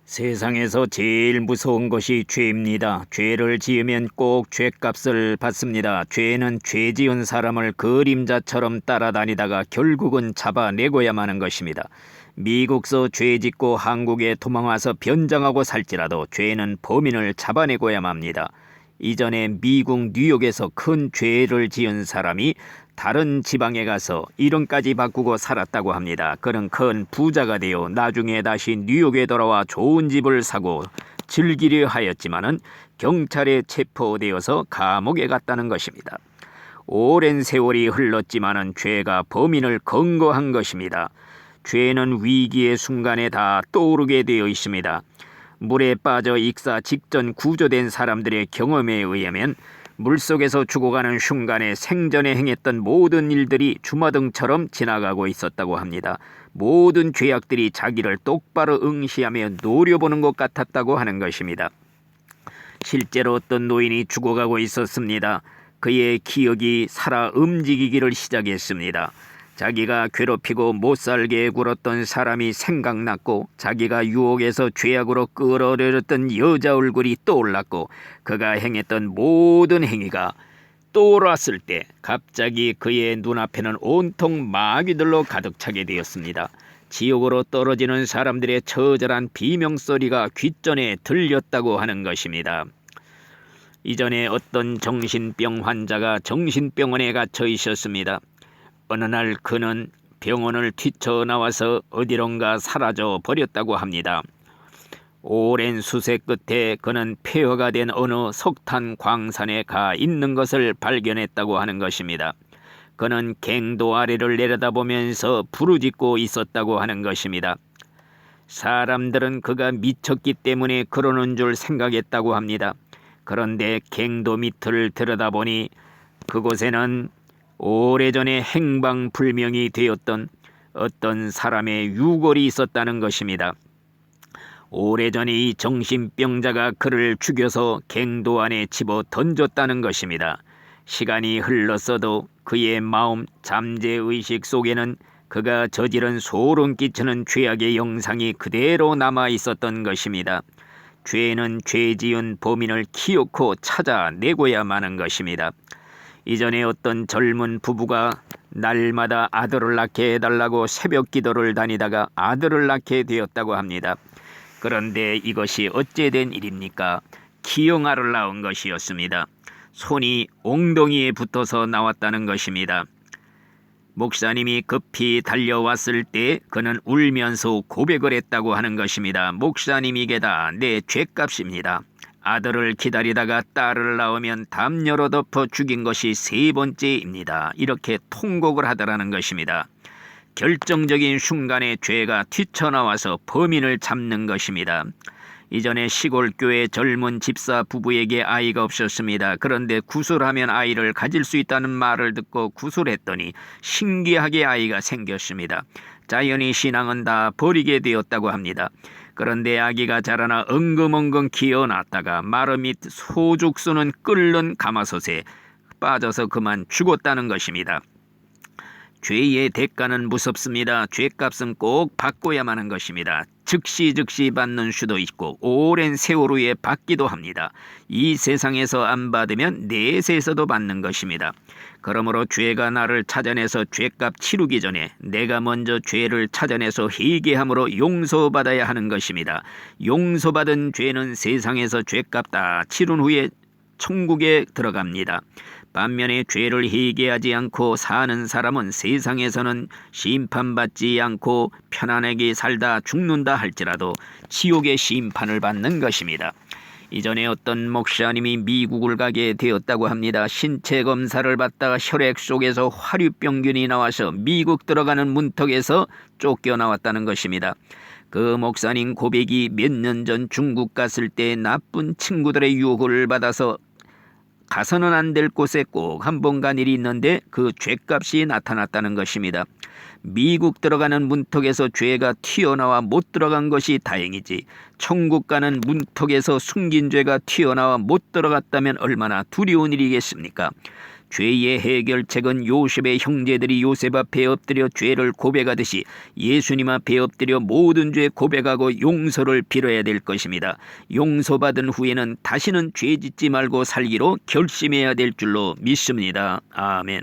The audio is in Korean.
세상에서 제일 무서운 것이 죄입니다. 죄를 지으면 꼭 죄값을 받습니다. 죄는 죄 지은 사람을 그림자처럼 따라다니다가 결국은 잡아내고야만 하는 것입니다. 미국서 죄 짓고 한국에 도망와서 변장하고 살지라도 죄는 범인을 잡아내고야만 합니다. 이전에 미국 뉴욕에서 큰 죄를 지은 사람이 다른 지방에 가서 이름까지 바꾸고 살았다고 합니다. 그는 큰 부자가 되어 나중에 다시 뉴욕에 돌아와 좋은 집을 사고 즐기려 하였지만은 경찰에 체포되어서 감옥에 갔다는 것입니다. 오랜 세월이 흘렀지만은 죄가 범인을 검거한 것입니다. 죄는 위기의 순간에 다 떠오르게 되어 있습니다. 물에 빠져 익사 직전 구조된 사람들의 경험에 의하면 물속에서 죽어가는 순간에 생전에 행했던 모든 일들이 주마등처럼 지나가고 있었다고 합니다. 모든 죄악들이 자기를 똑바로 응시하며 노려보는 것 같았다고 하는 것입니다. 실제로 어떤 노인이 죽어가고 있었습니다. 그의 기억이 살아 움직이기를 시작했습니다. 자기가 괴롭히고 못살게 굴었던 사람이 생각났고 자기가 유혹에서 죄악으로 끌어들였던 여자 얼굴이 떠올랐고 그가 행했던 모든 행위가 떠올랐을 때 갑자기 그의 눈앞에는 온통 마귀들로 가득 차게 되었습니다. 지옥으로 떨어지는 사람들의 처절한 비명소리가 귓전에 들렸다고 하는 것입니다. 이전에 어떤 정신병 환자가 정신병원에 갇혀 있었습니다. 어느 날 그는 병원을 뛰쳐나와서 어디론가 사라져 버렸다고 합니다. 오랜 수색 끝에 그는 폐허가 된 어느 석탄 광산에 가 있는 것을 발견했다고 하는 것입니다. 그는 갱도 아래를 내려다보면서 부르짖고 있었다고 하는 것입니다. 사람들은 그가 미쳤기 때문에 그러는 줄 생각했다고 합니다. 그런데 갱도 밑을 들여다보니 그곳에는 오래전에 행방불명이 되었던 어떤 사람의 유골이 있었다는 것입니다. 오래전에 이 정신병자가 그를 죽여서 갱도 안에 집어 던졌다는 것입니다. 시간이 흘렀어도 그의 마음 잠재의식 속에는 그가 저지른 소름 끼치는 죄악의 영상이 그대로 남아 있었던 것입니다. 죄는 죄 지은 범인을 기어코 찾아내고야만 하는 것입니다. 이전에 어떤 젊은 부부가 날마다 아들을 낳게 해달라고 새벽 기도를 다니다가 아들을 낳게 되었다고 합니다. 그런데 이것이 어째 된 일입니까? 기형아를 낳은 것이었습니다. 손이 엉덩이에 붙어서 나왔다는 것입니다. 목사님이 급히 달려왔을 때 그는 울면서 고백을 했다고 하는 것입니다. 목사님이게다 내 죄값입니다. 아들을 기다리다가 딸을 낳으면 담요로 덮어 죽인 것이 세 번째입니다. 이렇게 통곡을 하더라는 것입니다. 결정적인 순간에 죄가 튀쳐나와서 범인을 잡는 것입니다. 이전에 시골 교회 젊은 집사 부부에게 아이가 없었습니다. 그런데 구술하면 아이를 가질 수 있다는 말을 듣고 구술했더니 신기하게 아이가 생겼습니다. 자연히 신앙은 다 버리게 되었다고 합니다. 그런데 아기가 자라나 엉금엉금 기어났다가 마루 밑 소죽수는 끓는 가마솥에 빠져서 그만 죽었다는 것입니다. 죄의 대가는 무섭습니다. 죄값은 꼭 받고야만 하는 것입니다. 즉시 받는 수도 있고 오랜 세월 후에 받기도 합니다. 이 세상에서 안 받으면 내세에서도 받는 것입니다. 그러므로 죄가 나를 찾아내서 죄값 치르기 전에 내가 먼저 죄를 찾아내서 회개함으로 용서받아야 하는 것입니다. 용서받은 죄는 세상에서 죄값 다 치른 후에 천국에 들어갑니다. 반면에 죄를 회개하지 않고 사는 사람은 세상에서는 심판받지 않고 편안하게 살다 죽는다 할지라도 지옥의 심판을 받는 것입니다. 이전에 어떤 목사님이 미국을 가게 되었다고 합니다. 신체 검사를 받다가 혈액 속에서 화류병균이 나와서 미국 들어가는 문턱에서 쫓겨나왔다는 것입니다. 그 목사님 고백이 몇 년 전 중국 갔을 때 나쁜 친구들의 유혹을 받아서 가서는 안 될 곳에 꼭 한 번 간 일이 있는데 그 죄값이 나타났다는 것입니다. 미국 들어가는 문턱에서 죄가 튀어나와 못 들어간 것이 다행이지 천국 가는 문턱에서 숨긴 죄가 튀어나와 못 들어갔다면 얼마나 두려운 일이겠습니까? 죄의 해결책은 요셉의 형제들이 요셉 앞에 엎드려 죄를 고백하듯이 예수님 앞에 엎드려 모든 죄 고백하고 용서를 빌어야 될 것입니다. 용서받은 후에는 다시는 죄 짓지 말고 살기로 결심해야 될 줄로 믿습니다. 아멘.